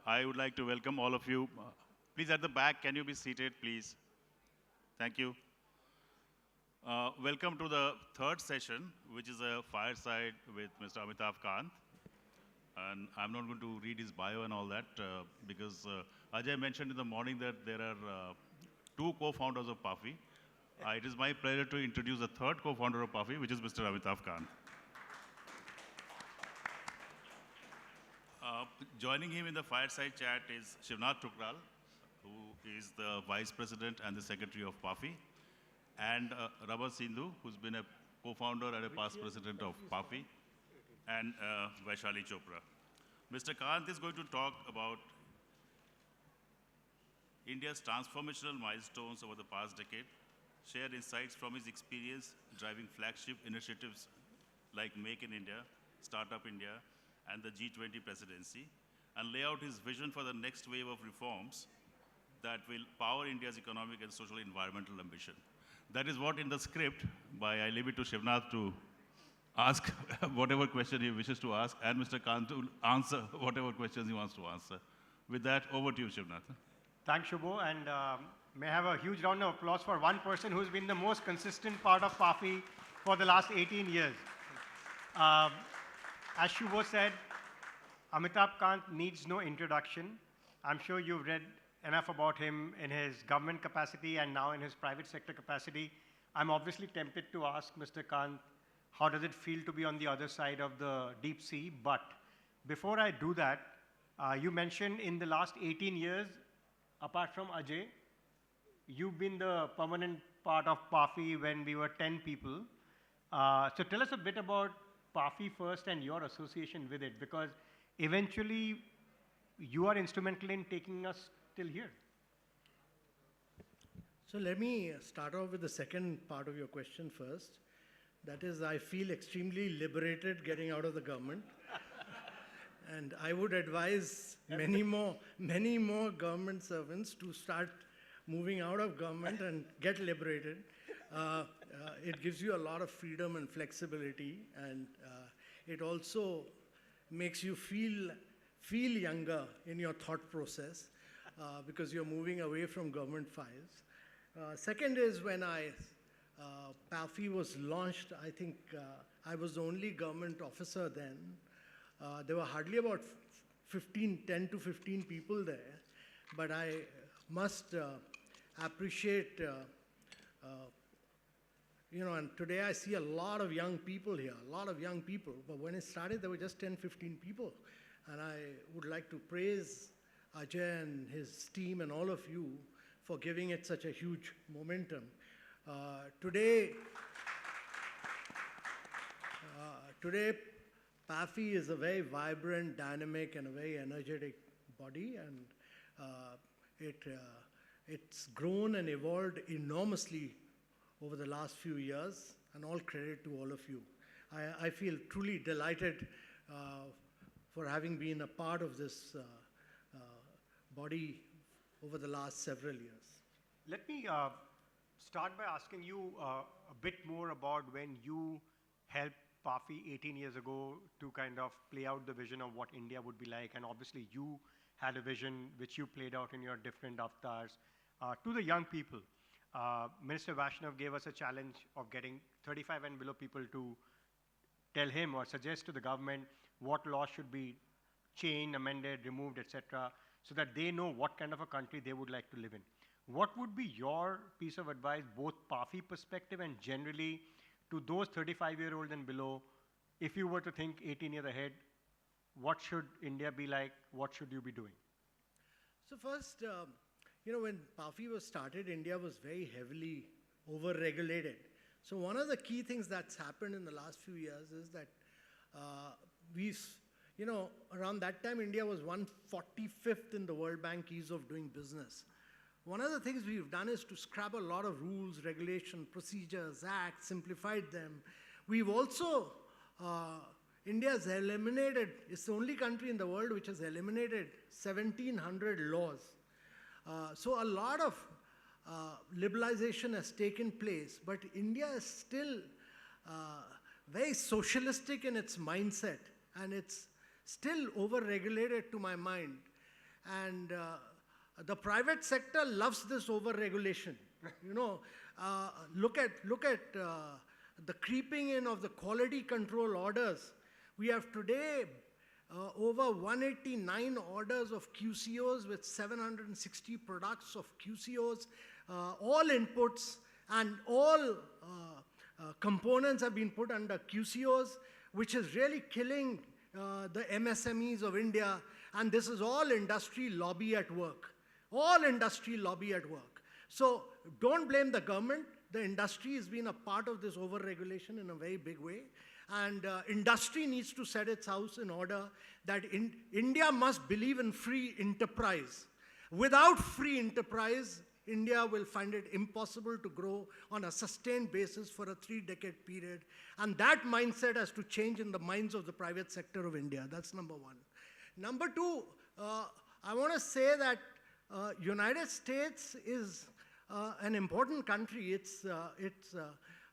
I would like to welcome all of you. Please, at the back, can you be seated, please? Thank you. Welcome to the third session, which is a fireside with Mr. Amitabh Kant. And I'm not going to read his bio and all that because Ajay mentioned in the morning that there are two co-founders of PAFI. It is my pleasure to introduce the third co-founder of PAFI, which is Mr. Amitabh Kant. Joining him in the fireside chat is Shivnath Thukral, who is the Vice President and the Secretary of PAFI, and Raman Sidhu, who's been a co-founder and a past president of PAFI, and Vaishali Chopra. Mr. Kant is going to talk about India's transformational milestones over the past decade, share insights from his experience driving flagship initiatives like Make in India, Startup India, and the G20 presidency, and lay out his vision for the next wave of reforms that will power India's economic and social environmental ambition. That is what in the script, I leave it to Shivnath to ask whatever question he wishes to ask, and Mr. Kant to answer whatever questions he wants to answer. With that, over to you, Shivnath. Thanks, Subho, and may I have a huge round of applause for one person who's been the most consistent part of PAFI for the last 18 years. As Subho said, Amitabh Kant needs no introduction. I'm sure you've read enough about him in his government capacity and now in his private sector capacity. I'm obviously tempted to ask Mr. Kant, how does it feel to be on the other side of the deep sea? But before I do that, you mentioned in the last 18 years, apart from Ajay, you've been the permanent part of PAFI when we were 10 people. So tell us a bit about PAFI first and your association with it, because eventually you are instrumental in taking us till here. So let me start off with the second part of your question first. That is, I feel extremely liberated getting out of the government. And I would advise many more government servants to start moving out of government and get liberated. It gives you a lot of freedom and flexibility, and it also makes you feel younger in your thought process because you're moving away from government files. Second is when PAFI was launched, I think I was the only government officer then. There were hardly about 10 to 15 people there, but I must appreciate, and today I see a lot of young people here, but when it started, there were just 10, 15 people. And I would like to praise Ajay and his team and all of you for giving it such a huge momentum. Today, PAFI is a very vibrant, dynamic, and a very energetic body, and it's grown and evolved enormously over the last few years, and all credit to all of you. I feel truly delighted for having been a part of this body over the last several years. Let me start by asking you a bit more about when you helped PAFI 18 years ago to kind of play out the vision of what India would be like, and obviously you had a vision which you played out in your different avatars to the young people. Minister Vaishnav gave us a challenge of getting 35 and below people to tell him or suggest to the government what laws should be changed, amended, removed, etc., so that they know what kind of a country they would like to live in. What would be your piece of advice, both PAFI perspective and generally to those 35-year-olds and below, if you were to think 18 years ahead, what should India be like? What should you be doing? So first, when PAFI was started, India was very heavily over-regulated. So one of the key things that's happened in the last few years is that around that time, India was 145th in the World Bank ease of doing business. One of the things we've done is to scrap a lot of rules, regulation, procedures, acts, simplified them. We've also, India has eliminated, it's the only country in the world which has eliminated 1,700 laws. So a lot of liberalization has taken place, but India is still very socialistic in its mindset, and it's still over-regulated to my mind. And the private sector loves this over-regulation. You know, look at the creeping in of the quality control orders. We have today over 189 orders of QCOs with 760 products of QCOs, all inputs and all components have been put under QCOs, which is really killing the MSMEs of India. And this is all industry lobby at work. All industry lobby at work. So don't blame the government. The industry has been a part of this over-regulation in a very big way. And industry needs to set its house in order that India must believe in free enterprise. Without free enterprise, India will find it impossible to grow on a sustained basis for a 3-decade period. And that mindset has to change in the minds of the private sector of India. That's number one. Number two, I want to say that United States is an important country. It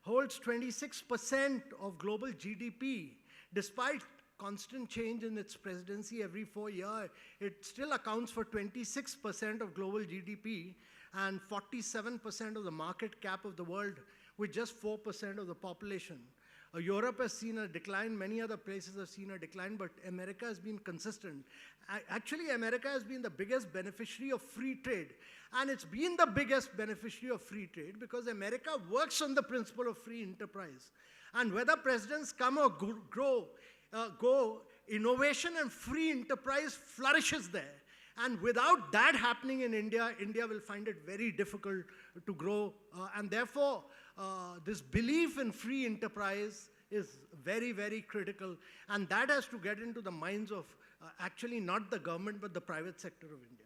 holds 26% of global GDP. Despite constant change in its presidency every 4 years, it still accounts for 26% of global GDP and 47% of the market cap of the world, with just 4% of the population. Europe has seen a decline, many other places have seen a decline, but America has been consistent. Actually, America has been the biggest beneficiary of free trade. And it's been the biggest beneficiary of free trade because America works on the principle of free enterprise. And whether presidents come or go, innovation and free enterprise flourishes there. And without that happening in India, India will find it very difficult to grow. And therefore, this belief in free enterprise is very, very critical. And that has to get into the minds of actually not the government, but the private sector of India.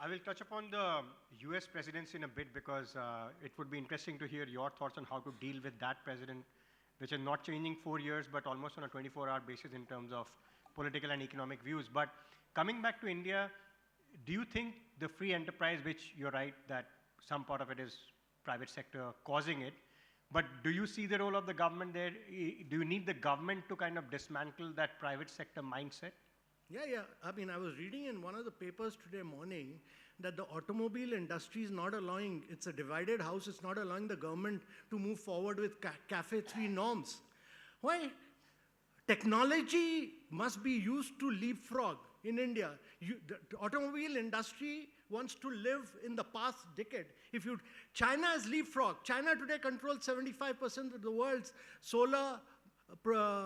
I will touch upon the US presidency in a bit because it would be interesting to hear your thoughts on how to deal with that president, which is not changing 4 years, but almost on a 24-hour basis in terms of political and economic views. But coming back to India, do you think the free enterprise, which you're right that some part of it is private sector causing it, but do you see the role of the government there? Do you need the government to kind of dismantle that private sector mindset? Yeah. I mean, I was reading in one of the papers today morning that the automobile industry is not allowing, it's a divided house, it's not allowing the government to move forward with CAFE 3 norms. Why? Technology must be used to leapfrog in India. The automobile industry wants to live in the past decade. China has leapfrog. China today controls 75% of the world's solar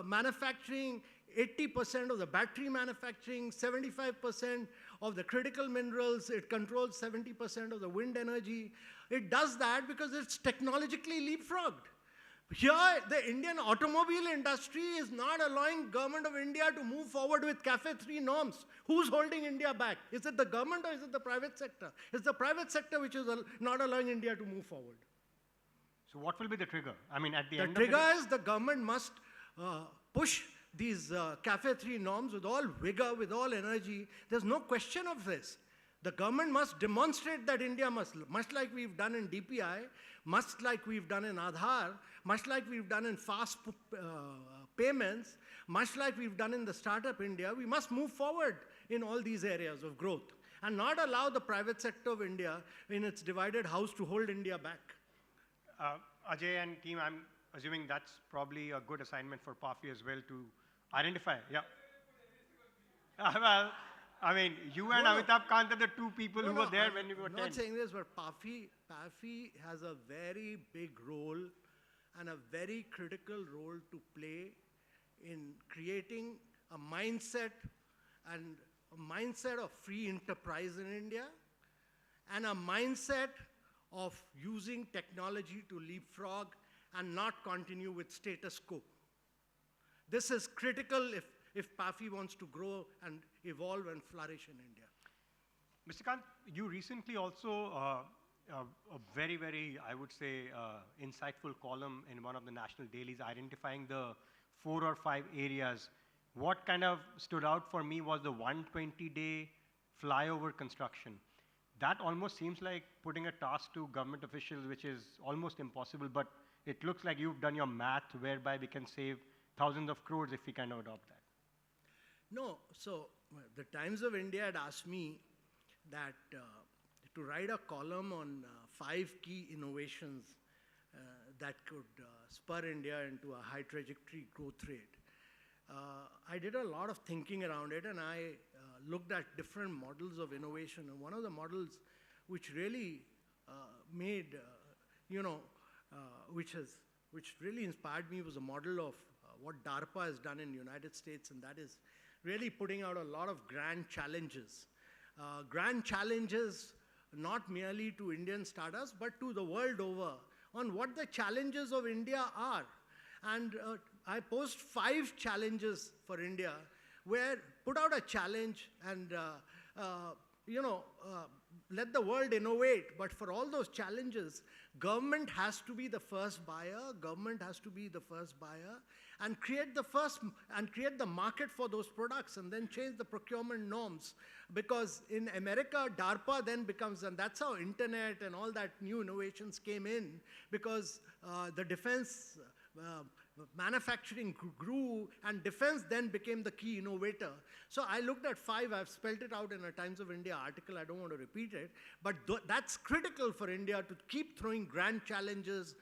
manufacturing, 80% of the battery manufacturing, 75% of the critical minerals. It controls 70% of the wind energy. It does that because it's technologically leapfrogged. Here, the Indian automobile industry is not allowing government of India to move forward with CAFE 3 norms. Who's holding India back? Is it the government or is it the private sector? It's the private sector which is not allowing India to move forward. So what will be the trigger? I mean, at the end of the day, the trigger is the government must push these CAFE 3 norms with all vigor, with all energy. There's no question of this. The government must demonstrate that India must, much like we've done in DPI, much like we've done in Aadhaar, much like we've done in fast payments, much like we've done in the Startup India, we must move forward in all these areas of growth and not allow the private sector of India in its divided house to hold India back. Ajay and team, I'm assuming that's probably a good assignment for PAFI as well to identify. Yeah. Well, I mean, you and Amitabh Kant are the two people who were there when you were 10. I'm not saying this, but PAFI has a very big role and a very critical role to play in creating a mindset of free enterprise in India and a mindset of using technology to leapfrog and not continue with status quo. This is critical if PAFI wants to grow and evolve and flourish in India. Mr. Kant, you recently also a very, very, I would say, insightful column in one of the national dailies identifying the 4 or 5 areas. What kind of stood out for me was the 120-day flyover construction. That almost seems like putting a task to government officials, which is almost impossible, but it looks like you've done your math whereby we can save thousands of crores if we kind of adopt that. No, so the Times of India had asked me that to write a column on 5 key innovations that could spur India into a high trajectory growth rate. I did a lot of thinking around it, and I looked at different models of innovation. And one of the models which really made, which really inspired me was a model of what DARPA has done in the United States, and that is really putting out a lot of grand challenges. Grand challenges not merely to Indian startups, but to the world over on what the challenges of India are. And I posed 5 challenges for India, where put out a challenge and let the world innovate. But for all those challenges, government has to be the first buyer. Government has to be the first buyer and create the market for those products, and then change the procurement norms. Because in America, DARPA then becomes, and that's how internet and all that new innovations came in, because the defense manufacturing grew, and defense then became the key innovator. So I looked at 5, I've spelled it out in a Times of India article, I don't want to repeat it, but that's critical for India to keep throwing grand challenges,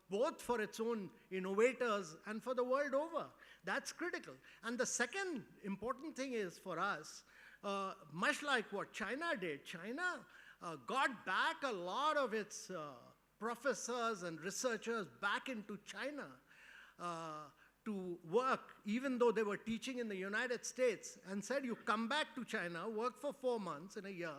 both for its own innovators and for the world over. That's critical. And the second important thing is for us, much like what China did, China got back a lot of its professors and researchers back into China to work, even though they were teaching in the United States, and said, you come back to China, work for 4 months in a year,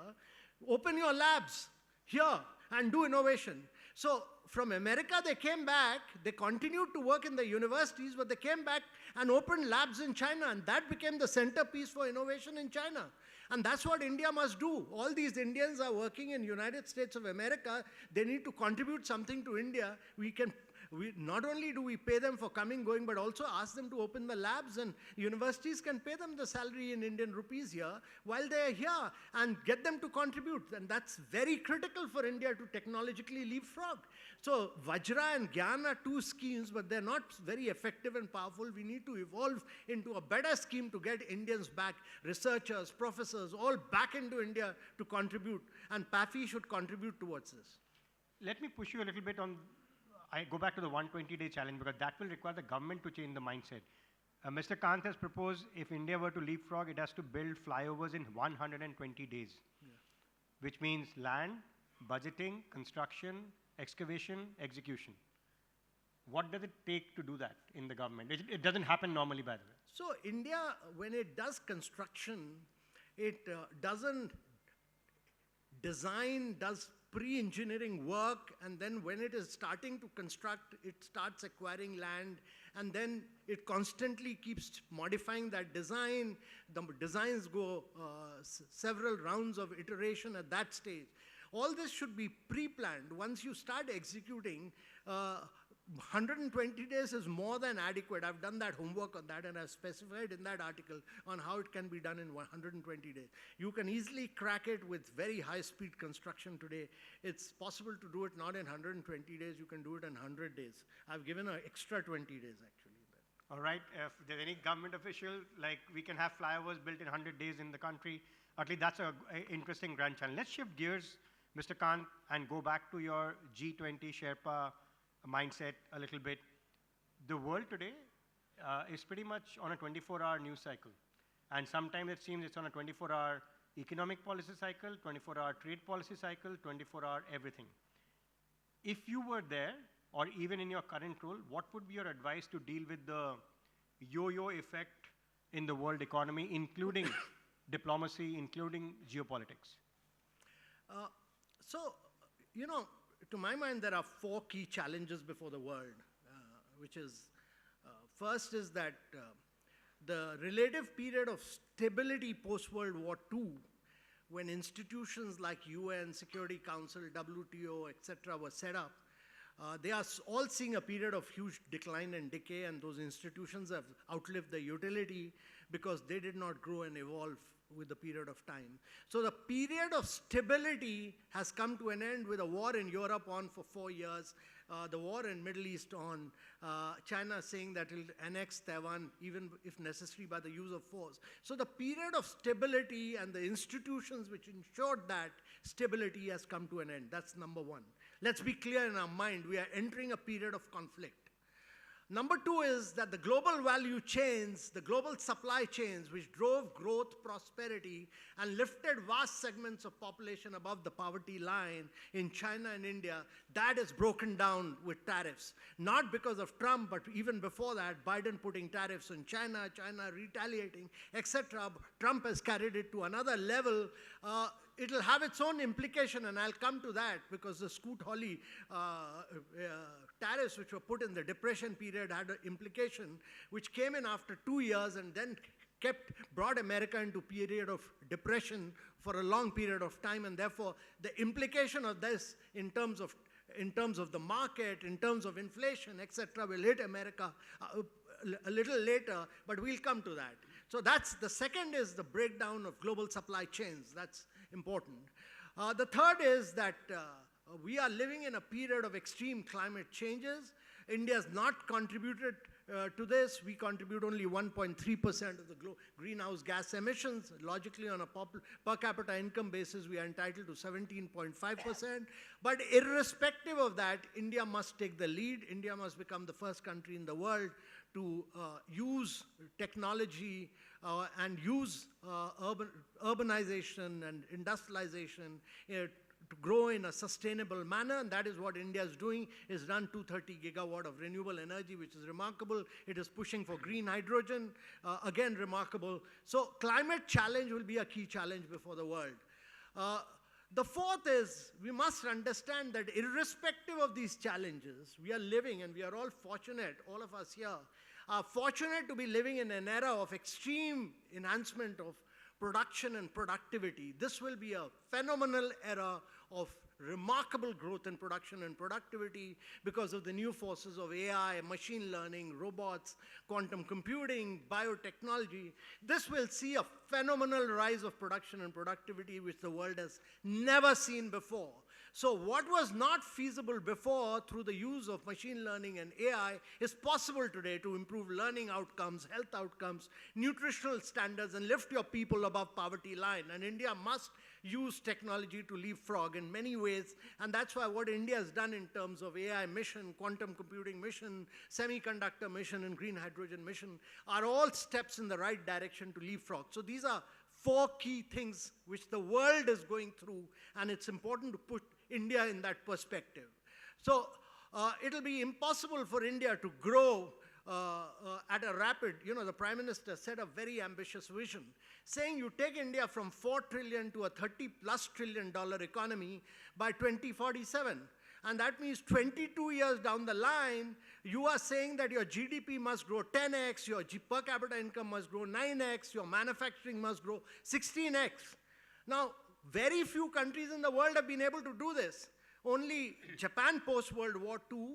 open your labs here and do innovation. So from America, they came back, they continued to work in the universities, but they came back and opened labs in China, and that became the centerpiece for innovation in China. And that's what India must do. All these Indians are working in United States of America. They need to contribute something to India. Not only do we pay them for coming, going, but also ask them to open the labs, and universities can pay them the salary in Indian rupees here while they are here, and get them to contribute. And that's very critical for India to technologically leapfrog. So Vajra and Gyan are 2 schemes, but they're not very effective and powerful. We need to evolve into a better scheme to get Indians back, researchers, professors, all back into India to contribute. And PAFI should contribute towards this. Let me push you a little bit on, I go back to the 120-day challenge, because that will require the government to change the mindset. Mr. Kant has proposed if India were to leapfrog, it has to build flyovers in 120 days, which means land, budgeting, construction, excavation, execution. What does it take to do that in the government? It doesn't happen normally, by the way. So India, when it does construction, it doesn't design, does pre-engineering work, and then when it is starting to construct, it starts acquiring land, and then it constantly keeps modifying that design. The designs go several rounds of iteration at that stage. All this should be pre-planned. Once you start executing, 120 days is more than adequate. I've done that homework on that, and I've specified in that article on how it can be done in 120 days. You can easily crack it with very high-speed construction today. It's possible to do it not in 120 days. You can do it in 100 days. I've given an extra 20 days, actually. All right. If there's any government official, like we can have flyovers built in 100 days in the country, at least that's an interesting grand challenge. Let's shift gears, Mr. Kant, and go back to your G20 Sherpa mindset a little bit. The world today is pretty much on a 24-hour news cycle. And sometimes it seems it's on a 24-hour economic policy cycle, 24-hour trade policy cycle, 24-hour everything. If you were there, or even in your current role, what would be your advice to deal with the yo-yo effect in the world economy, including diplomacy, including geopolitics? To my mind, there are 4 key challenges before the world, which is, first is that the relative period of stability post-World War II, when institutions like UN, Security Council, WTO, etc. were set up, they are all seeing a period of huge decline and decay, and those institutions have outlived their utility because they did not grow and evolve with the period of time. So the period of stability has come to an end with a war in Europe on for 4 years. the war in Middle East on, China saying that it will annex Taiwan, even if necessary, by the use of force. So the period of stability and the institutions which ensured that stability has come to an end. That's number one. Let's be clear in our mind, we are entering a period of conflict. Number two is that the global value chains, the global supply chains, which drove growth, prosperity, and lifted vast segments of population above the poverty line in China and India, that is broken down with tariffs. Not because of Trump, but even before that, Biden putting tariffs on China, China retaliating, etc. Trump has carried it to another level. It'll have its own implication, and I'll come to that, because the Scoot-Hawley tariffs which were put in the Depression period had an implication which came in after 2 years and then brought America into a period of depression for a long period of time, and therefore the implication of this in terms of the market, in terms of inflation, etc., will hit America a little later, but we'll come to that. So that's the second, is the breakdown of global supply chains. That's important. The third is that we are living in a period of extreme climate changes. India has not contributed to this. We contribute only 1.3% of the greenhouse gas emissions. Logically, on a per capita income basis, we are entitled to 17.5%. But irrespective of that, India must take the lead. India must become the first country in the world to use technology and use urbanization and industrialization to grow in a sustainable manner, and that is what India is doing, is run 230 gigawatt of renewable energy, which is remarkable. It is pushing for green hydrogen, again remarkable. So climate challenge will be a key challenge before the world. The fourth is, we must understand that irrespective of these challenges, we are living, and we are all fortunate, all of us here, are fortunate to be living in an era of extreme enhancement of production and productivity. This will be a phenomenal era of remarkable growth in production and productivity because of the new forces of AI, machine learning, robots, quantum computing, biotechnology. This will see a phenomenal rise of production and productivity which the world has never seen before. So what was not feasible before through the use of machine learning and AI is possible today to improve learning outcomes, health outcomes, nutritional standards, and lift your people above poverty line. And India must use technology to leapfrog in many ways, and that's why what India has done in terms of AI mission, quantum computing mission, semiconductor mission, and green hydrogen mission are all steps in the right direction to leapfrog. So these are four key things which the world is going through, and it's important to put India in that perspective. So it'll be impossible for India to grow at a rapid, the Prime Minister said a very ambitious vision, saying you take India from 4 trillion to a 30+ trillion dollar economy by 2047. And that means 22 years down the line, you are saying that your GDP must grow 10x, your per capita income must grow 9x, your manufacturing must grow 16x. Now, very few countries in the world have been able to do this. Only Japan post-World War II,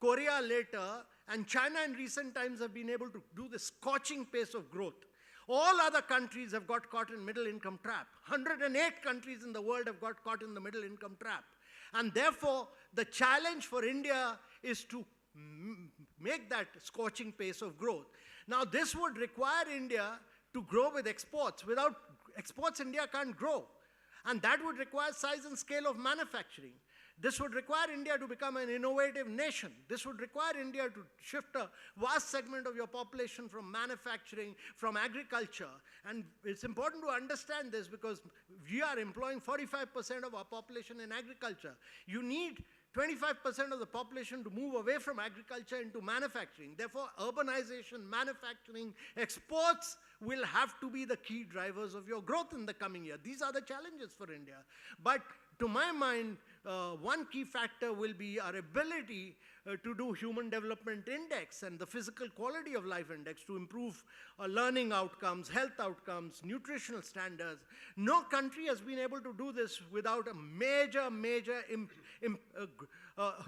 Korea later, and China in recent times have been able to do this scorching pace of growth. All other countries have got caught in middle income trap. 108 countries in the world have got caught in the middle income trap. And therefore, the challenge for India is to make that scorching pace of growth. Now, this would require India to grow with exports. Without exports, India can't grow. And that would require size and scale of manufacturing. This would require India to become an innovative nation. This would require India to shift a vast segment of your population from manufacturing, from agriculture. And it's important to understand this because we are employing 45% of our population in agriculture. You need 25% of the population to move away from agriculture into manufacturing. Therefore, urbanization, manufacturing, exports will have to be the key drivers of your growth in the coming year. These are the challenges for India. But to my mind, one key factor will be our ability to do Human Development Index and the Physical Quality of Life Index to improve learning outcomes, health outcomes, nutritional standards. No country has been able to do this without a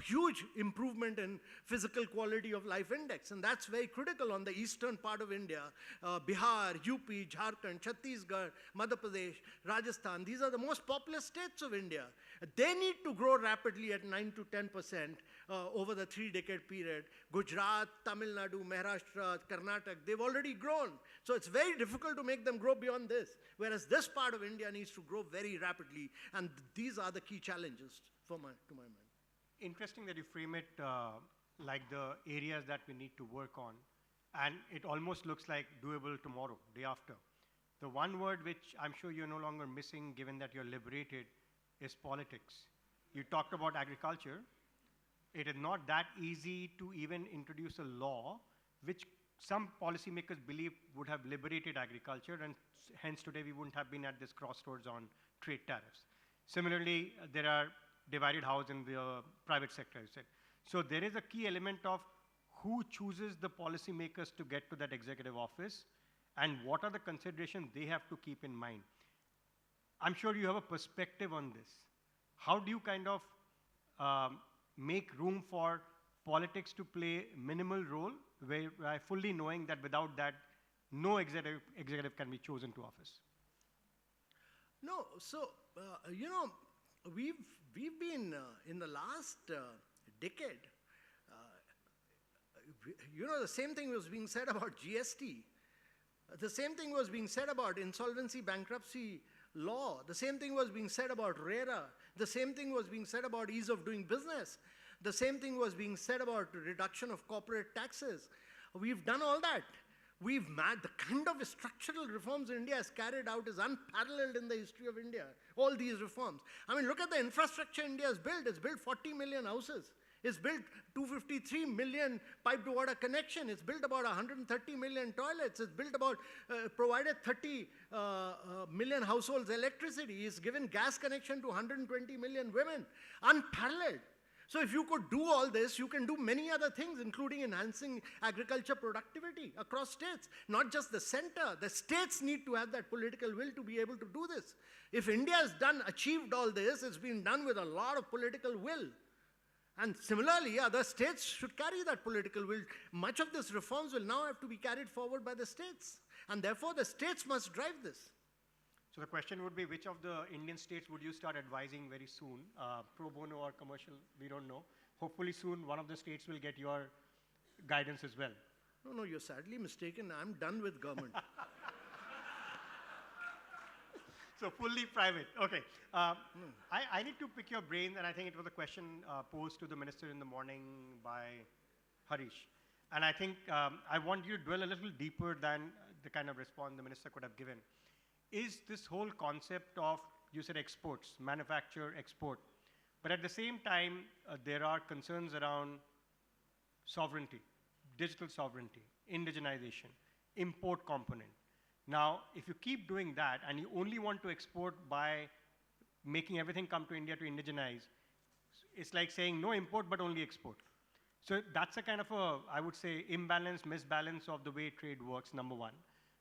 huge improvement in Physical Quality of Life Index. And that's very critical on the eastern part of India, Bihar, Bihar, UP, Jharkhand, Chhattisgarh, Madhya Pradesh, Rajasthan. These are the most populous states of India. They need to grow rapidly at 9 to 10% over the 3-decade period. Gujarat, Tamil Nadu, Maharashtra, Karnataka, they've already grown. So it's very difficult to make them grow beyond this. Whereas this part of India needs to grow very rapidly. And these are the key challenges to my mind. Interesting that you frame it like the areas that we need to work on. And it almost looks like doable tomorrow, day after. The one word which I'm sure you're no longer missing, given that you're liberated, is politics. You talked about agriculture. It is not that easy to even introduce a law which some policymakers believe would have liberated agriculture, and hence today we wouldn't have been at this crossroads on trade tariffs. Similarly, there are divided houses in the private sector, you said. So there is a key element of who chooses the policymakers to get to that executive office, and what are the considerations they have to keep in mind. I'm sure you have a perspective on this. How do you kind of make room for politics to play minimal role, where fully knowing that without that, no executive can be chosen to office? No, so, we've been, in the last decade, the same thing was being said about GST. The same thing was being said about insolvency, bankruptcy law. The same thing was being said about RERA. The same thing was being said about ease of doing business. The same thing was being said about reduction of corporate taxes. We've done all that. The kind of structural reforms India has carried out is unparalleled in the history of India. All these reforms. I mean, look at the infrastructure India has built. It's built 40 million houses. It's built 253 million pipe to water connection. It's built about 130 million toilets. It's built about, provided 30 million households electricity. It's given gas connection to 120 million women. Unparalleled. So if you could do all this, you can do many other things, including enhancing agriculture productivity across states, not just the center. The states need to have that political will to be able to do this. If India has achieved all this, it's been done with a lot of political will. And similarly, other states should carry that political will. Much of these reforms will now have to be carried forward by the states. And therefore, the states must drive this. So the question would be, which of the Indian states would you start advising very soon? Pro bono or commercial, we don't know. Hopefully soon, one of the states will get your guidance as well. No, you're sadly mistaken. I'm done with government. So fully private, okay. I need to pick your brain, and I think it was a question posed to the minister in the morning by Harish. And I think I want you to dwell a little deeper than the kind of response the minister could have given. Is this whole concept of, you said exports, manufacture, export, but at the same time, there are concerns around sovereignty, digital sovereignty, indigenization, import component. Now, if you keep doing that and you only want to export by making everything come to India to indigenize, it's like saying no import but only export. So that's a kind of a, I would say, imbalance, misbalance of the way trade works, number one.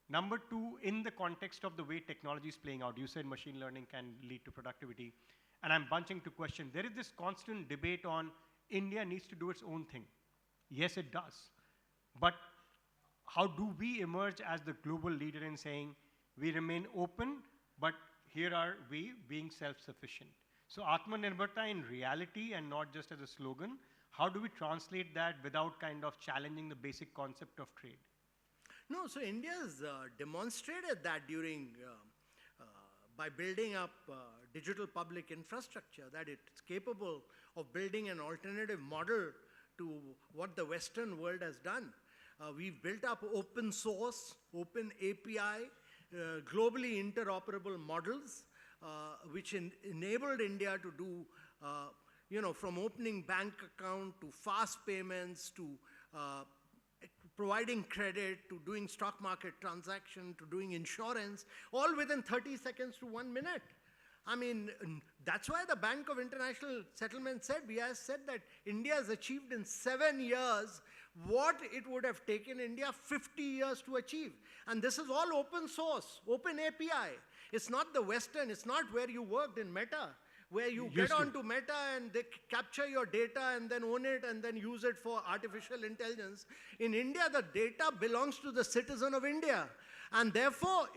Number two, in the context of the way technology is playing out, you said machine learning can lead to productivity. And I'm bunching to question, there is this constant debate on India needs to do its own thing. Yes, it does. But how do we emerge as the global leader in saying we remain open, but here are we being self-sufficient? So Atmanirbharta in reality and not just as a slogan, how do we translate that without kind of challenging the basic concept of trade? No, so India has demonstrated that during, by building up digital public infrastructure, that it's capable of building an alternative model to what the Western world has done. We've built up open source, open API, globally interoperable models, which enabled India to do, from opening bank account to fast payments to providing credit to doing stock market transaction to doing insurance, all within 30 seconds to 1 minute. I mean, that's why the Bank of International Settlement said, we have said that India has achieved in 7 years what it would have taken India 50 years to achieve. And this is all open source, open API. It's not the Western, it's not where you worked in Meta, where you get onto Meta and they capture your data and then own it and then use it for artificial intelligence. In India, the data belongs to the citizen of India. And therefore,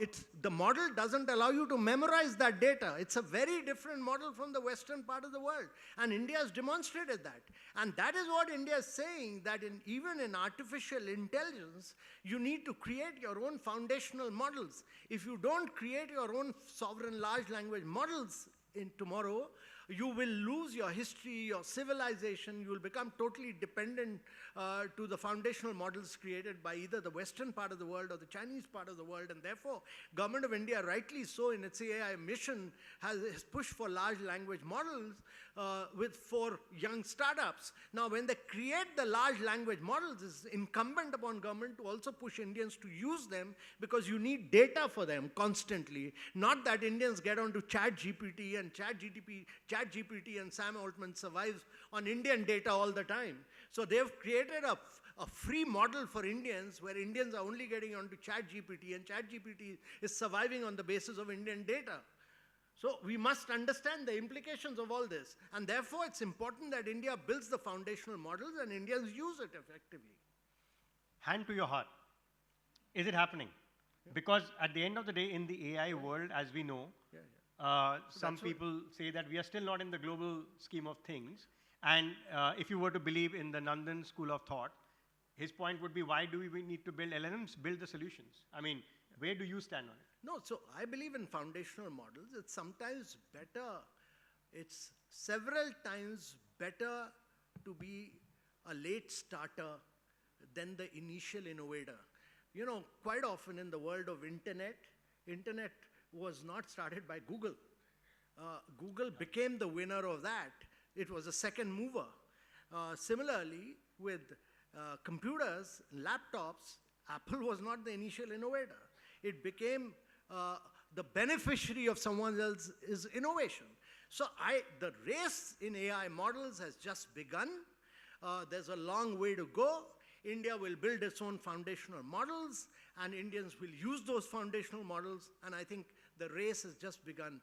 the model doesn't allow you to memorize that data. It's a very different model from the Western part of the world. And India has demonstrated that. And that is what India is saying, that even in artificial intelligence, you need to create your own foundational models. If you don't create your own sovereign large language models in tomorrow, you will lose your history, your civilization. You will become totally dependent to the foundational models created by either the Western part of the world or the Chinese part of the world. And therefore, Government of India, rightly so, in its AI mission, has pushed for large language models for young startups. Now, when they create the large language models, it's incumbent upon government to also push Indians to use them, because you need data for them constantly. Not that Indians get onto ChatGPT and ChatGPT and Sam Altman survives on Indian data all the time. So they've created a free model for Indians, where Indians are only getting onto ChatGPT, and ChatGPT is surviving on the basis of Indian data. So we must understand the implications of all this. And therefore, it's important that India builds the foundational models and Indians use it effectively. Hand to your heart. Is it happening? Because at the end of the day, in the AI world, as we know, some people say that we are still not in the global scheme of things. And if you were to believe in the Nandan school of thought, his point would be, why do we need to build LLMs? Build the solutions. I mean, where do you stand on it? No, so I believe in foundational models. It's sometimes better, it's several times better to be a late starter than the initial innovator. You know, quite often in the world of internet was not started by Google. Google became the winner of that. It was a second mover. Similarly, with computers, laptops, Apple was not the initial innovator. It became the beneficiary of someone else's innovation. So the race in AI models has just begun. There's a long way to go. India will build its own foundational models, and Indians will use those foundational models, and I think the race has just begun.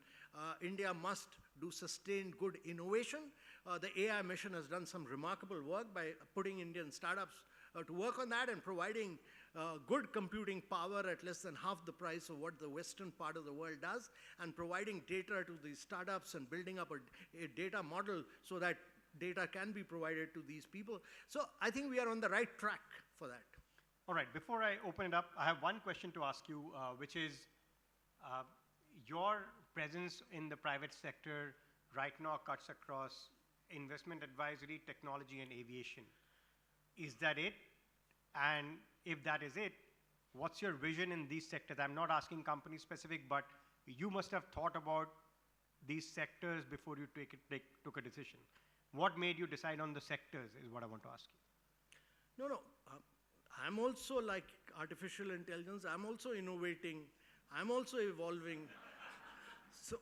India must do sustained good innovation. The AI mission has done some remarkable work by putting Indian startups to work on that and providing good computing power at less than half the price of what the Western part of the world does, and providing data to these startups and building up a data model so that data can be provided to these people. So I think we are on the right track for that. All right, before I open it up, I have one question to ask you, which is your presence in the private sector right now cuts across investment advisory, technology, and aviation. Is that it? And if that is it, what's your vision in these sectors? I'm not asking company specific, but you must have thought about these sectors before you took a decision. What made you decide on the sectors is what I want to ask you. No. I'm also like artificial intelligence. I'm also innovating. I'm also evolving. So,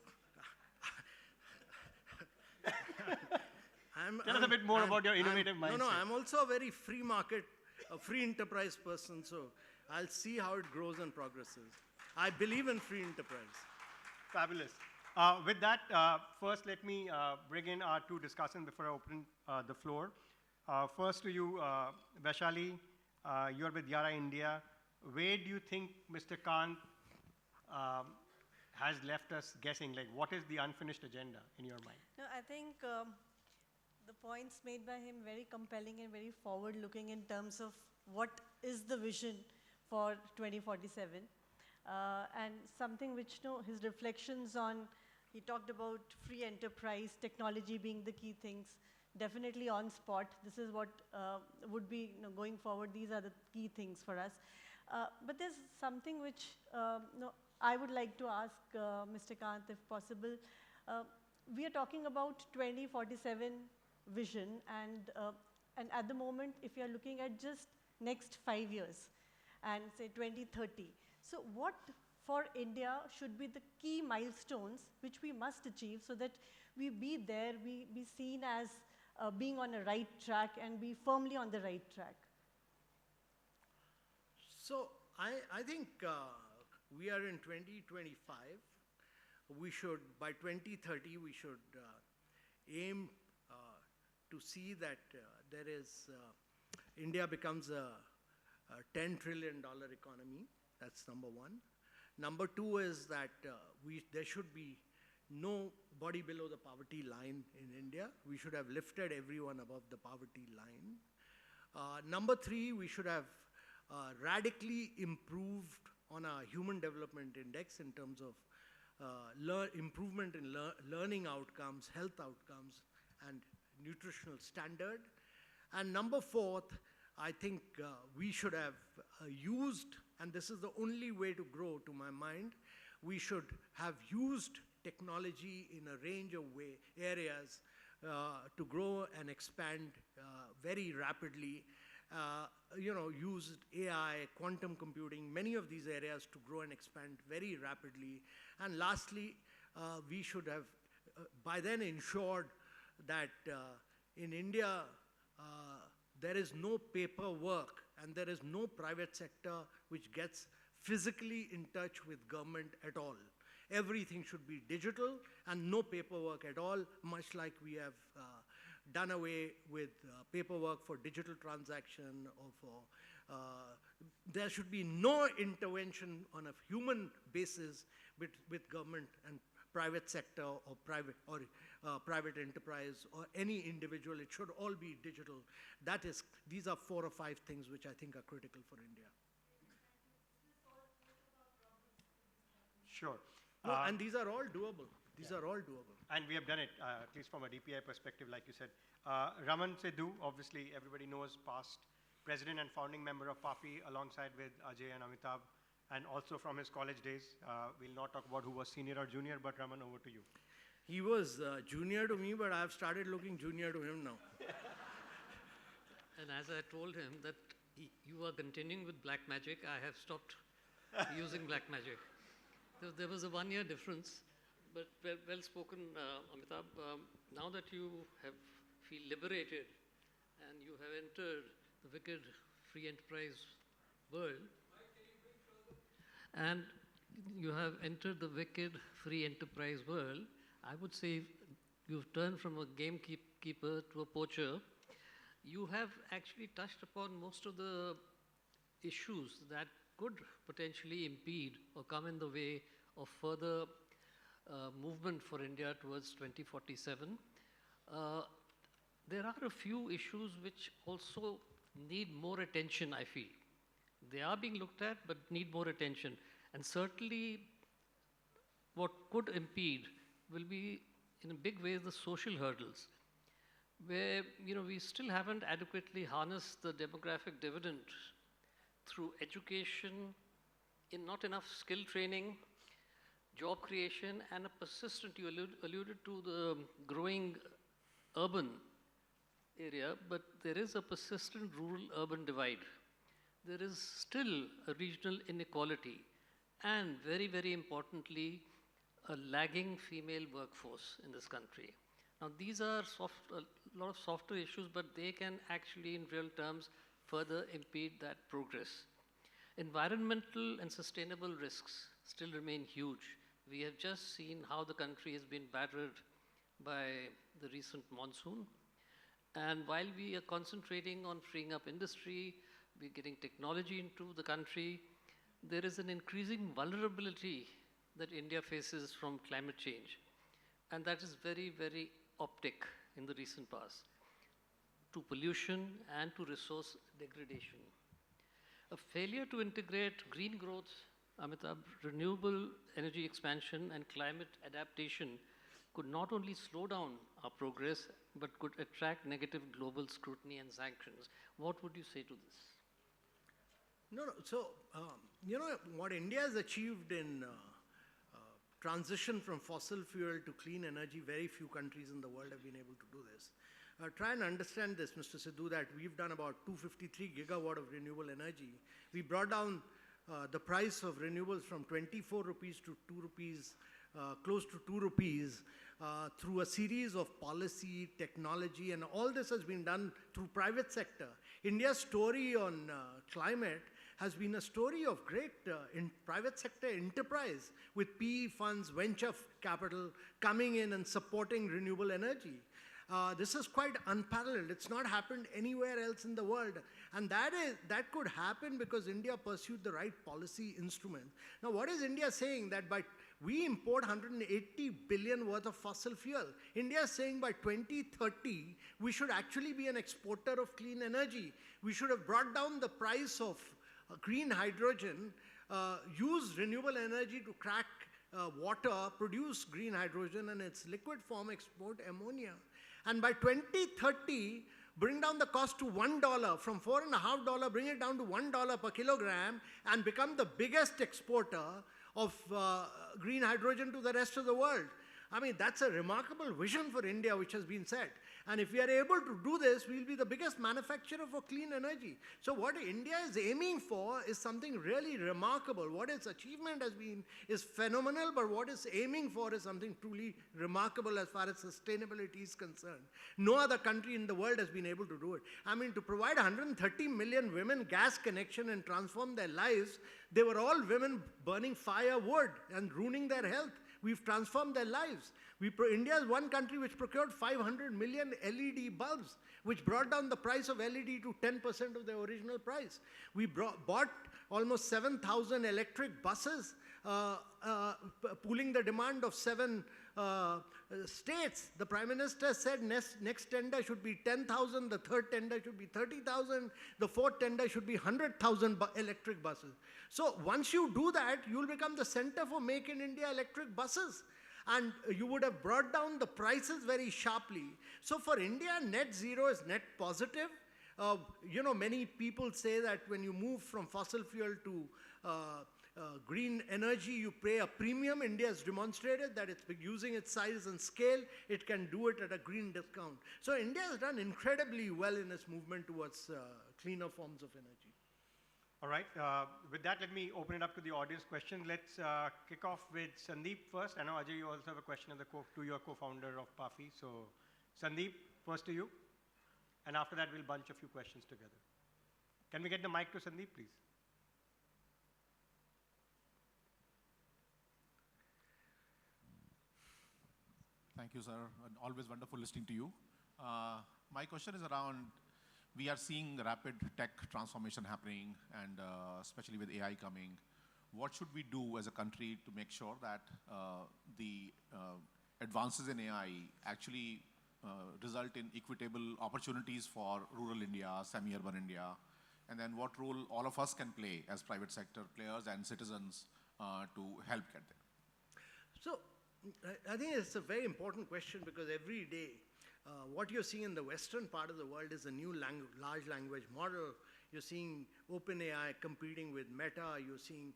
tell us a bit more about your innovative mindset. No, I'm also a very free market, a free enterprise person. So I'll see how it grows and progresses. I believe in free enterprise. Fabulous. With that, first let me bring in our two discussants before I open the floor. First to you, Vaishali, you're with Yara India. Where do you think Mr. Kant has left us guessing? Like, what is the unfinished agenda in your mind? No, I think the points made by him very compelling and very forward-looking in terms of what is the vision for 2047. And something which, his reflections on, he talked about free enterprise, technology being the key things, definitely on spot. This is what would be, going forward, these are the key things for us. But there's something which I would like to ask Mr. Kant, if possible. We are talking about 2047 vision, and at the moment, if you are looking at just next 5 years, and say 2030, so what for India should be the key milestones which we must achieve so that we be there, we be seen as being on a right track and be firmly on the right track? So I think we are in 2025. We should, by 2030, we should aim to see that India becomes a $10 trillion economy. That's number one. Number two is that there should be nobody below the poverty line in India. We should have lifted everyone above the poverty line. Number three, we should have radically improved on our Human Development Index in terms of improvement in learning outcomes, health outcomes, and nutritional standard. And number fourth, I think we should have used, and this is the only way to grow to my mind, we should have used technology in a range of areas to grow and expand very rapidly. Used AI, quantum computing, many of these areas to grow and expand very rapidly. And lastly, we should have by then ensured that in India, there is no paperwork and there is no private sector which gets physically in touch with government at all. Everything should be digital and no paperwork at all, much like we have done away with paperwork for digital transaction or for, there should be no intervention on a human basis with government and private sector or private enterprise or any individual. It should all be digital. These are 4 or 5 things which I think are critical for India. Sure. No, and these are all doable. These are all doable. And we have done it, at least from a DPI perspective, like you said. Raman Sidhu, obviously everybody knows, past president and founding member of PAFI, alongside with Ajay and Amitabh, and also from his college days. We'll not talk about who was senior or junior, but Raman, over to you. He was junior to me, but I've started looking junior to him now. And as I told him that you are continuing with black magic, I have stopped using black magic. There was a 1-year difference, but well spoken, Amitabh. Now that you feel liberated and you have entered the wicked free enterprise world, and you have entered the wicked free enterprise world, I would say you've turned from a gamekeeper to a poacher. You have actually touched upon most of the issues that could potentially impede or come in the way of further movement for India towards 2047. There are a few issues which also need more attention, I feel. They are being looked at, but need more attention. And certainly, what could impede will be, in a big way, the social hurdles, where we still haven't adequately harnessed the demographic dividend through education, in not enough skill training, job creation, and a persistent, you alluded to the growing urban area, but there is a persistent rural-urban divide. There is still a regional inequality, and very, very importantly, a lagging female workforce in this country. Now, these are a lot of softer issues, but they can actually, in real terms, further impede that progress. Environmental and sustainable risks still remain huge. We have just seen how the country has been battered by the recent monsoon. And while we are concentrating on freeing up industry, we're getting technology into the country, there is an increasing vulnerability that India faces from climate change. And that is very, very optic in the recent past, to pollution and to resource degradation. A failure to integrate green growth, Amitabh, renewable energy expansion and climate adaptation could not only slow down our progress, but could attract negative global scrutiny and sanctions. What would you say to this? No. So, what India has achieved in transition from fossil fuel to clean energy, very few countries in the world have been able to do this. Try and understand this, Mr. Sidhu, that we've done about 253 gigawatt of renewable energy. We brought down the price of renewables from 24 rupees to 2 rupees, close to 2 rupees, through a series of policy, technology, and all this has been done through private sector. India's story on climate has been a story of great in private sector enterprise with PE funds, venture capital coming in and supporting renewable energy. This is quite unparalleled. It's not happened anywhere else in the world. And that could happen because India pursued the right policy instrument. Now, what is India saying? That we import 180 billion worth of fossil fuel. India is saying by 2030, we should actually be an exporter of clean energy. We should have brought down the price of green hydrogen, use renewable energy to crack water, produce green hydrogen, and its liquid form export ammonia. And by 2030, bring down the cost to $1, from $4.50, bring it down to $1 per kilogram, and become the biggest exporter of green hydrogen to the rest of the world. I mean, that's a remarkable vision for India which has been set. And if we are able to do this, we'll be the biggest manufacturer for clean energy. So what India is aiming for is something really remarkable. What its achievement has been is phenomenal, but what it's aiming for is something truly remarkable as far as sustainability is concerned. No other country in the world has been able to do it. I mean, to provide 130 million women gas connection and transform their lives, they were all women burning firewood and ruining their health. We've transformed their lives. India is one country which procured 500 million LED bulbs, which brought down the price of LED to 10% of their original price. We bought almost 7,000 electric buses, pooling the demand of 7 states. The Prime Minister said next tender should be 10,000, the third tender should be 30,000, the fourth tender should be 100,000 electric buses. So once you do that, you'll become the center for Make in India electric buses. And you would have brought down the prices very sharply. So for India, net zero is net positive. Many people say that when you move from fossil fuel to green energy, you pay a premium. India has demonstrated that it's using its size and scale, it can do it at a green discount. So India has done incredibly well in its movement towards cleaner forms of energy. All right. With that, let me open it up to the audience question. Let's kick off with Sandeep first. I know, Ajay, you also have a question to your co-founder of PAFI. So, Sandeep, first to you. And after that, we'll bunch a few questions together. Can we get the mic to Sandeep, please? Thank you, sir. And always wonderful listening to you. My question is around, we are seeing rapid tech transformation happening, and especially with AI coming. What should we do as a country to make sure that the advances in AI actually result in equitable opportunities for rural India, semi-urban India, and then what role all of us can play as private sector players and citizens to help get there? So I think it's a very important question, because every day what you're seeing in the western part of the world is a new large language model. You're seeing OpenAI competing with Meta. You're seeing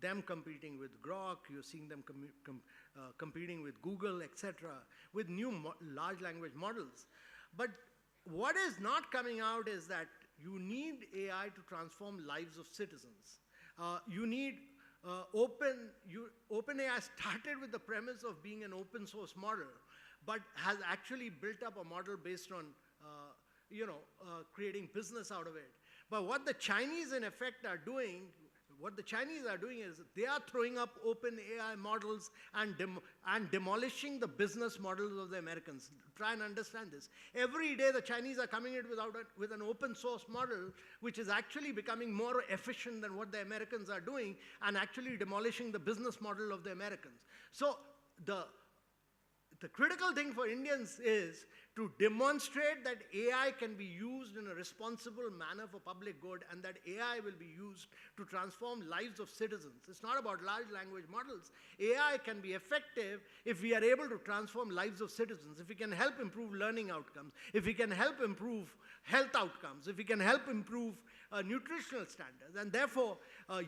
them competing with Grok. You're seeing them competing with Google, etc., with new large language models. But what is not coming out is that you need AI to transform lives of citizens. You need OpenAI started with the premise of being an open source model, but has actually built up a model based on, creating business out of it. But what the Chinese, in effect, are doing, is they are throwing up OpenAI models and demolishing the business models of the Americans. Try and understand this. Every day, the Chinese are coming in with an open source model, which is actually becoming more efficient than what the Americans are doing, and actually demolishing the business model of the Americans. So the critical thing for Indians is to demonstrate that AI can be used in a responsible manner for public good, and that AI will be used to transform lives of citizens. It's not about large language models. AI can be effective if we are able to transform lives of citizens, if we can help improve learning outcomes, if we can help improve health outcomes, if we can help improve nutritional standards. And therefore,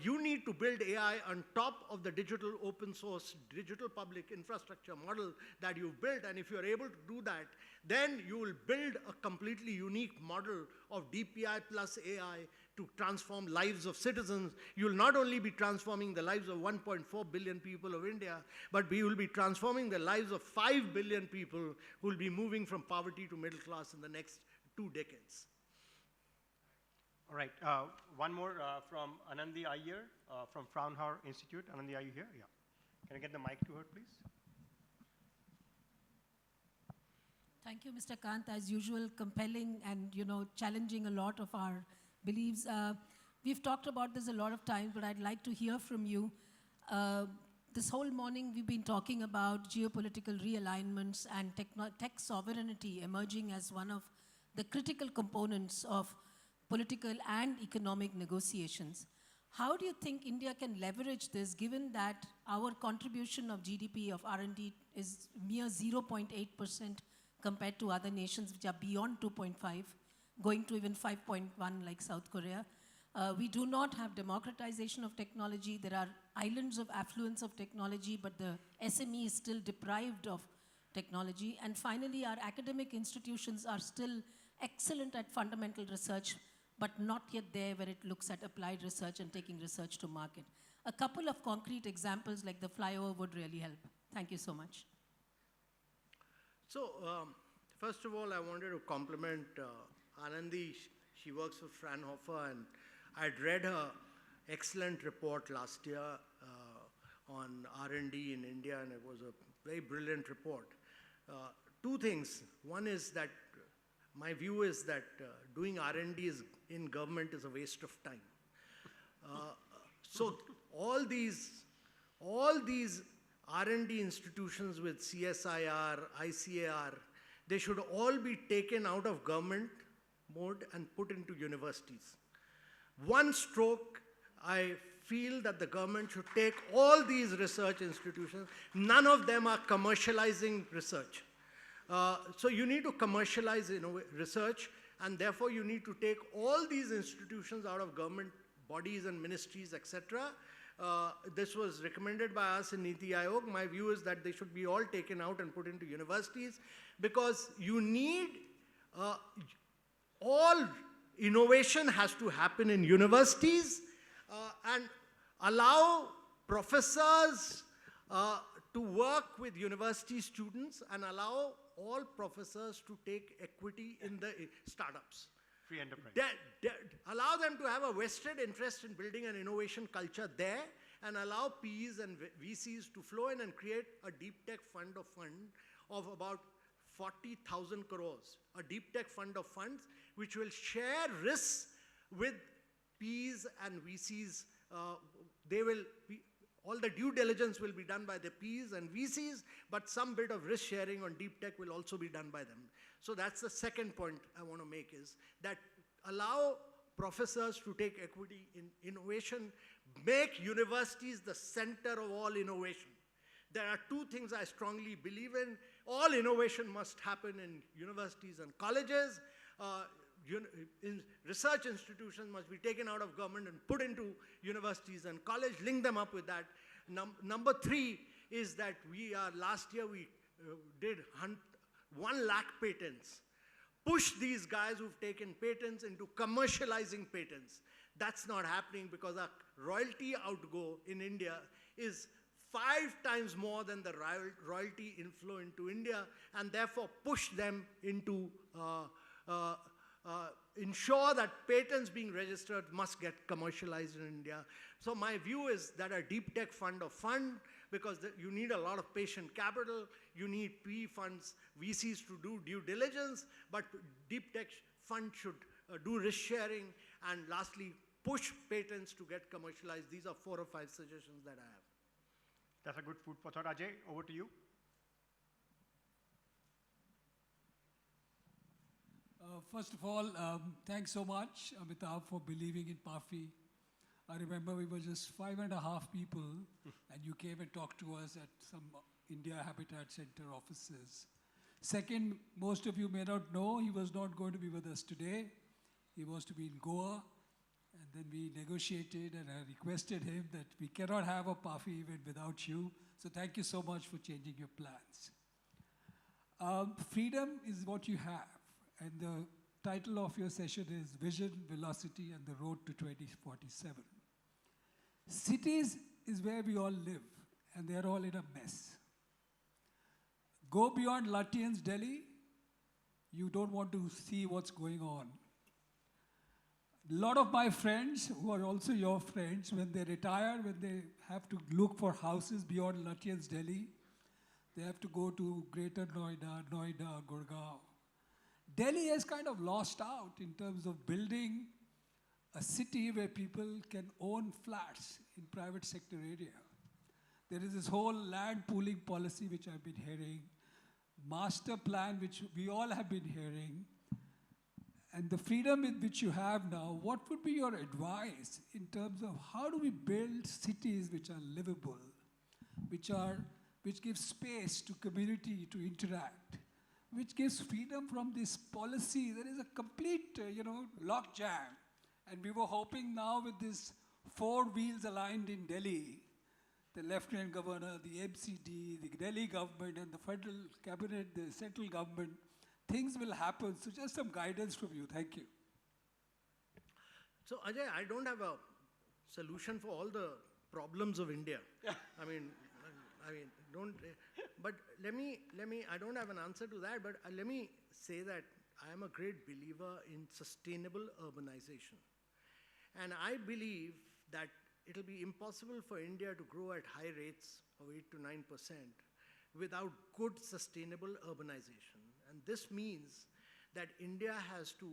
you need to build AI on top of the digital open source, digital public infrastructure model that you've built. And if you're able to do that, then you will build a completely unique model of DPI plus AI to transform lives of citizens. You'll not only be transforming the lives of 1.4 billion people of India, but we will be transforming the lives of 5 billion people who will be moving from poverty to middle class in the next 2 decades. All right. One more from Anandi Iyer from Fraunhofer Institute. Anandi, are you here? Yeah. Can I get the mic to her, please? Thank you, Mr. Kant. As usual, compelling and, challenging a lot of our beliefs. We've talked about this a lot of times, but I'd like to hear from you. This whole morning, we've been talking about geopolitical realignments and tech sovereignty emerging as one of the critical components of political and economic negotiations. How do you think India can leverage this, given that our contribution of GDP of R&D is mere 0.8% compared to other nations which are beyond 2.5, going to even 5.1 like South Korea? We do not have democratization of technology. There are islands of affluence of technology, but the SME is still deprived of technology. And finally, our academic institutions are still excellent at fundamental research, but not yet there where it looks at applied research and taking research to market. A couple of concrete examples like the flyover would really help. Thank you so much. So, first of all, I wanted to compliment Anandi. She works for Fraunhofer, and I'd read her excellent report last year on R&D in India, and it was a very brilliant report. Two things. One is that my view is that doing R&D in government is a waste of time. So all these R&D institutions with CSIR, ICAR, they should all be taken out of government mode and put into universities. One stroke, I feel that the government should take all these research institutions. None of them are commercializing research. So you need to commercialize research, and therefore you need to take all these institutions out of government bodies and ministries, etc. This was recommended by us in NITI Aayog. My view is that they should be all taken out and put into universities, because you need all innovation has to happen in universities, and allow professors to work with university students, and allow all professors to take equity in the startups. Free enterprise. Allow them to have a vested interest in building an innovation culture there, and allow PEs and VCs to flow in and create a deep tech fund of about 40,000 crores. A deep tech fund of funds which will share risks with PEs and VCs. All the due diligence will be done by the Ps and VCs, but some bit of risk sharing on deep tech will also be done by them. So that's the second point I want to make, is that allow professors to take equity in innovation, make universities the center of all innovation. There are two things I strongly believe in. All innovation must happen in universities and colleges. Research institutions must be taken out of government and put into universities and college, link them up with that. Number three is that last year we did 1 lakh patents. Push these guys who've taken patents into commercializing patents. That's not happening, because our royalty outgo in India is 5 times more than the royalty inflow into India, and therefore push them into ensure that patents being registered must get commercialized in India. So my view is that a deep tech fund of fund, because you need a lot of patient capital, you need PE funds, VCs to do due diligence, but deep tech fund should do risk sharing, and lastly, push patents to get commercialized. These are 4 or 5 suggestions that I have. That's a good food for thought. Ajay, over to you. First of all, thanks so much, Amitabh, for believing in PAFI. I remember we were just 5.5 people, and you came and talked to us at some India Habitat Center offices. Second, most of you may not know, he was not going to be with us today. He was to be in Goa, and then we negotiated, and I requested him that we cannot have a PAFI event without you. So thank you so much for changing your plans. Freedom is what you have. And the title of your session is Vision, Velocity, and the Road to 2047. Cities is where we all live, and they're all in a mess. Go beyond Lutyens, Delhi, you don't want to see what's going on. A lot of my friends, who are also your friends, when they retire, when they have to look for houses beyond Lutyens, Delhi, They have to go to Greater Noida, Gurgaon. Delhi has kind of lost out in terms of building a city where people can own flats in private sector area. There is this whole land pooling policy which I've been hearing, master plan which we all have been hearing, and the freedom which you have now. What would be your advice in terms of how do we build cities which are livable, which give space to community to interact, which gives freedom from this policy? There is a complete, log jam. And we were hoping now with this 4 wheels aligned in Delhi, the Lieutenant Governor, the MCD, the Delhi government, and the federal cabinet, the central government, things will happen. So just some guidance from you. Thank you. So Ajay, I don't have a solution for all the problems of India. I mean, don't. But let me. I don't have an answer to that. But let me say that I am a great believer in sustainable urbanization, and I believe that it'll be impossible for India to grow at high rates of 8 to 9% without good sustainable urbanization. And this means that India has to,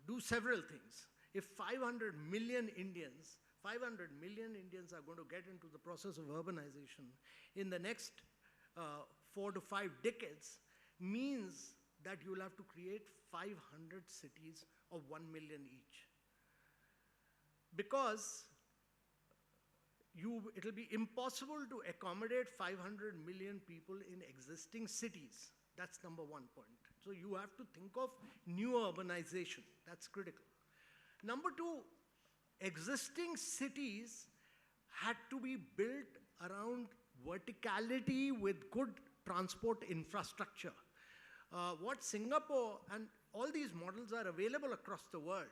do several things. If 500 million Indians are going to get into the process of urbanization in the next 4 to 5 decades, means that you'll have to create 500 cities of 1 million each. Because it'll be impossible to accommodate 500 million people in existing cities. That's number 1 point. So you have to think of new urbanization. That's critical. Number 2, existing cities had to be built around verticality with good transport infrastructure. What Singapore, and all these models are available across the world.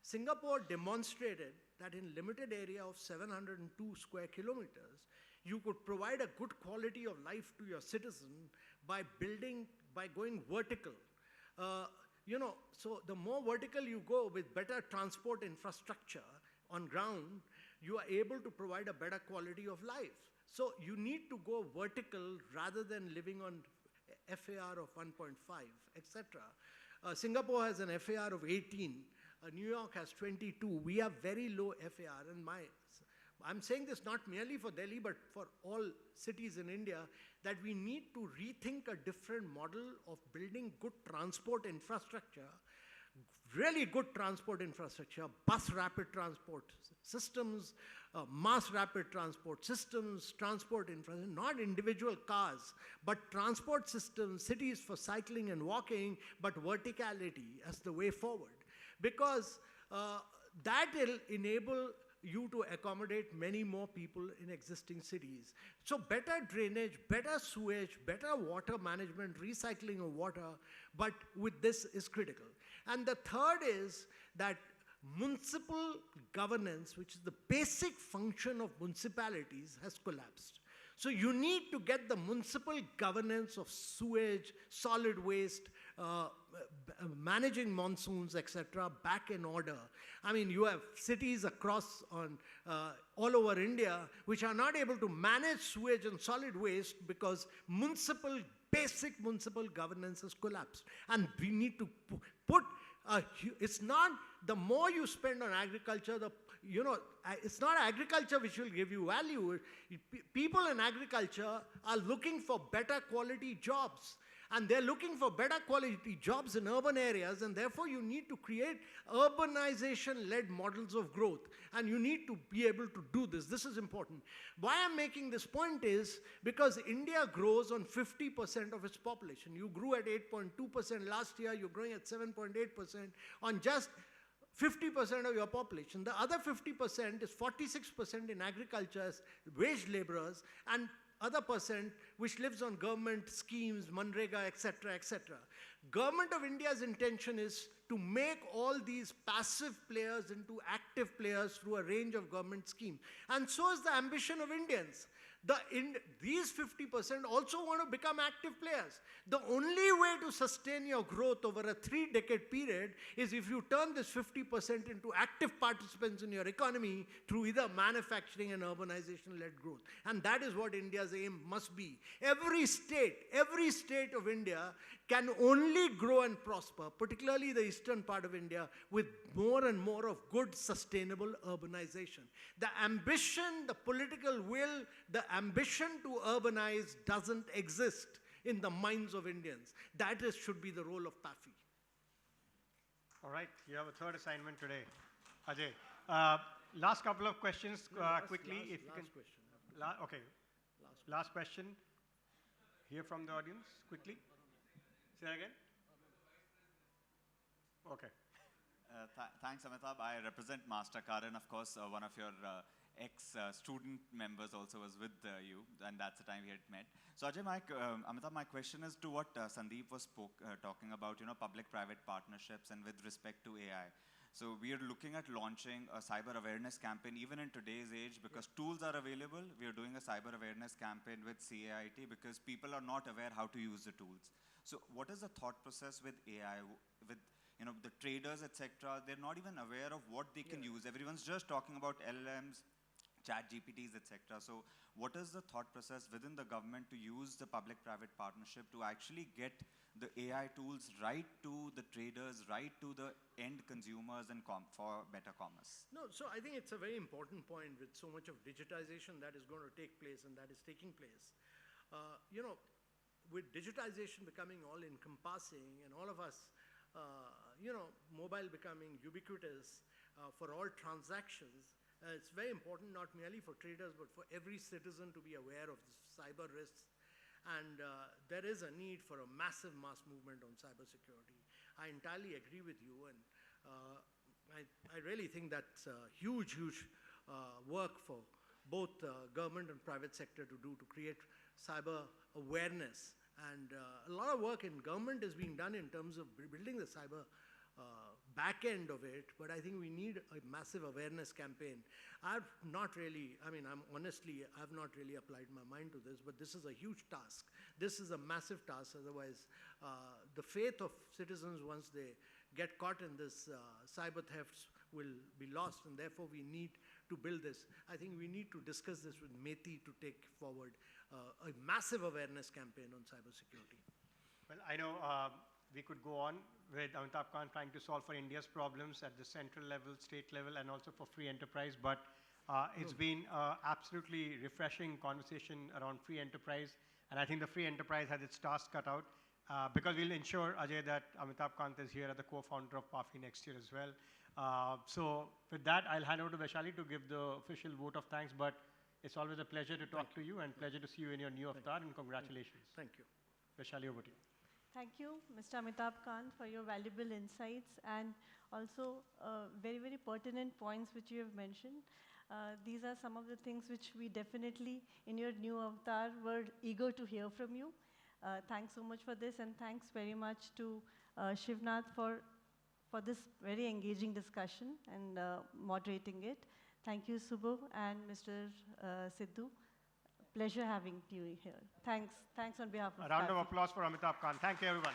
Singapore demonstrated that in limited area of 702 square kilometers, you could provide a good quality of life to your citizen by going vertical. So the more vertical you go with better transport infrastructure on ground, you are able to provide a better quality of life. So you need to go vertical rather than living on FAR of 1.5, etc. Singapore has an FAR of 18. New York has 22. We have very low FAR. And I'm saying this not merely for Delhi, but for all cities in India, that we need to rethink a different model of building good transport infrastructure, really good transport infrastructure, bus rapid transport systems, mass rapid transport systems, transport infrastructure, not individual cars, but transport systems, cities for cycling and walking, but verticality as the way forward. Because that will enable you to accommodate many more people in existing cities. So better drainage, better sewage, better water management, recycling of water, but with this is critical. And the third is that municipal governance, which is the basic function of municipalities, has collapsed. So you need to get the municipal governance of sewage, solid waste, managing monsoons, etc., back in order. I mean, you have cities across all over India which are not able to manage sewage and solid waste because basic municipal governance has collapsed. And we need to put, it's not the more you spend on agriculture, it's not agriculture which will give you value. People in agriculture are looking for better quality jobs. And they're looking for better quality jobs in urban areas, and therefore you need to create urbanization-led models of growth. And you need to be able to do this. This is important. Why I'm making this point is because India grows on 50% of its population. You grew at 8.2% last year, you're growing at 7.8% on just 50% of your population. The other 50% is 46% in agriculture as wage laborers, and other percent which lives on government schemes, Manrega, etc., etc. Government of India's intention is to make all these passive players into active players through a range of government schemes. And so is the ambition of Indians. These 50% also want to become active players. The only way to sustain your growth over a 3-decade period is if you turn this 50% into active participants in your economy through either manufacturing and urbanization-led growth. And that is what India's aim must be. Every state of India can only grow and prosper, particularly the eastern part of India, with more and more of good, sustainable urbanization. The ambition, the political will, the ambition to urbanize doesn't exist in the minds of Indians. That should be the role of PAFI. All right, you have a third assignment today. Ajay, last couple of questions quickly. If you can. Question. Okay, last question. Hear from the audience quickly. Say that again. Okay. Thanks, Amitabh. I represent MasterCard, and of course, one of your ex-student members also was with you, and that's the time we had met. So, Ajay, Amitabh, my question is to what Sandeep was talking about, public-private partnerships and with respect to AI. So, we are looking at launching a cyber awareness campaign, even in today's age, because tools are available. We are doing a cyber awareness campaign with CAIT because people are not aware how to use the tools. So, what is the thought process with AI, with the traders, etc.? They're not even aware of what they can use. Everyone's just talking about LLMs, chat GPTs, etc. So what is the thought process within the government to use the public-private partnership to actually get the AI tools right to the traders, right to the end consumers and for better commerce? No, so I think it's a very important point with so much of digitization that is going to take place and that is taking place. With digitization becoming all-encompassing and all of us, mobile becoming ubiquitous for all transactions, it's very important not merely for traders but for every citizen to be aware of the cyber risks. And there is a need for a massive mass movement on cybersecurity. I entirely agree with you, and I really think that's huge work for both government and private sector to do to create cyber awareness. And a lot of work in government is being done in terms of building the cyber back end of it, but I think we need a massive awareness campaign. I've not really applied my mind to this, but this is a huge task. This is a massive task, otherwise the faith of citizens once they get caught in this cyber thefts will be lost, and therefore we need to build this. I think we need to discuss this with NITI to take forward a massive awareness campaign on cybersecurity. Well, I know we could go on with Amitabh Kant trying to solve for India's problems at the central level, state level, and also for free enterprise. But it's been absolutely refreshing conversation around free enterprise. And I think the free enterprise has its task cut out because we'll ensure, Ajay, that Amitabh Kant is here as the co-founder of PAFI next year as well. So with that, I'll hand over to Vaishali to give the official vote of thanks. But it's always a pleasure to talk to you and pleasure to see you in your new avatar, and congratulations. Thank you. Vaishali, over to you. Thank you, Mr. Amitabh Kant, for your valuable insights and also very, very pertinent points which you have mentioned. These are some of the things which we definitely, in your new avatar, were eager to hear from you. Thanks so much for this, and thanks very much to Shivnath for this very engaging discussion and moderating it. Thank you, Subho and Mr. Sidhu. Pleasure having you here. Thanks on behalf of A round of applause for Amitabh Kant. Thank you, everyone.